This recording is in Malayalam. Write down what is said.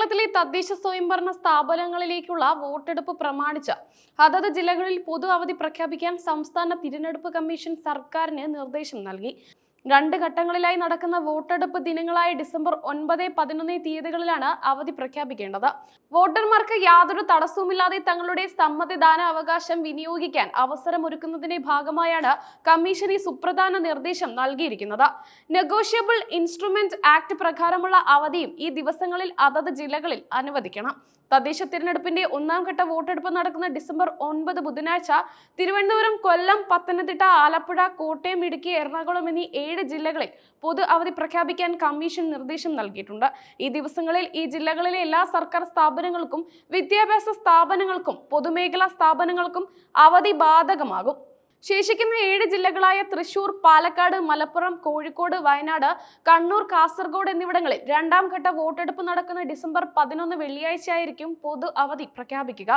കേരളത്തിലെ തദ്ദേശ സ്വയംഭരണ സ്ഥാപനങ്ങളിലേക്കുള്ള വോട്ടെടുപ്പ് പ്രമാണിച്ച് അതത് ജില്ലകളിൽ പൊതു അവധി പ്രഖ്യാപിക്കാൻ സംസ്ഥാന തിരഞ്ഞെടുപ്പ് കമ്മീഷൻ സർക്കാരിന് നിർദ്ദേശം നൽകി. 2 ഘട്ടങ്ങളിലായി നടക്കുന്ന വോട്ടെടുപ്പ് ദിനങ്ങളായ ഡിസംബർ 9, 11 തീയതികളിലാണ് അവധി പ്രഖ്യാപിക്കേണ്ടത്. വോട്ടർമാർക്ക് യാതൊരു തടസ്സവുമില്ലാതെ തങ്ങളുടെ സമ്മതിദാന അവകാശം വിനിയോഗിക്കാൻ അവസരമൊരുക്കുന്നതിന്റെ ഭാഗമായാണ് കമ്മീഷൻ ഈ സുപ്രധാന നിർദ്ദേശം നൽകിയിരിക്കുന്നത്. നെഗോഷ്യബിൾ ഇൻസ്ട്രുമെന്റ് ആക്ട് പ്രകാരമുള്ള അവധിയും ഈ ദിവസങ്ങളിൽ അതത് ജില്ലകളിൽ അനുവദിക്കണം. തദ്ദേശ തിരഞ്ഞെടുപ്പിന്റെ 1ാം ഘട്ട വോട്ടെടുപ്പ് നടക്കുന്ന ഡിസംബർ 9 ബുധനാഴ്ച തിരുവനന്തപുരം, കൊല്ലം, പത്തനംതിട്ട, ആലപ്പുഴ, കോട്ടയം, ഇടുക്കി, എറണാകുളം എന്നീ 7 ജില്ലകളിൽ പൊതു അവധി പ്രഖ്യാപിക്കാൻ കമ്മീഷൻ നിർദ്ദേശം നൽകിയിട്ടുണ്ട്. ഈ ദിവസങ്ങളിൽ ഈ ജില്ലകളിലെ എല്ലാ സർക്കാർ സ്ഥാപനങ്ങൾക്കും വിദ്യാഭ്യാസ സ്ഥാപനങ്ങൾക്കും പൊതുമേഖലാ സ്ഥാപനങ്ങൾക്കും അവധി ബാധകമാകും. ശേഷിക്കുന്ന 7 ജില്ലകളായ തൃശൂർ, പാലക്കാട്, മലപ്പുറം, കോഴിക്കോട്, വയനാട്, കണ്ണൂർ, കാസർഗോഡ് എന്നിവിടങ്ങളിൽ 2ാം ഘട്ട വോട്ടെടുപ്പ് നടക്കുന്ന ഡിസംബർ 11 വെള്ളിയാഴ്ചയായിരിക്കും പൊതു അവധി പ്രഖ്യാപിക്കുക.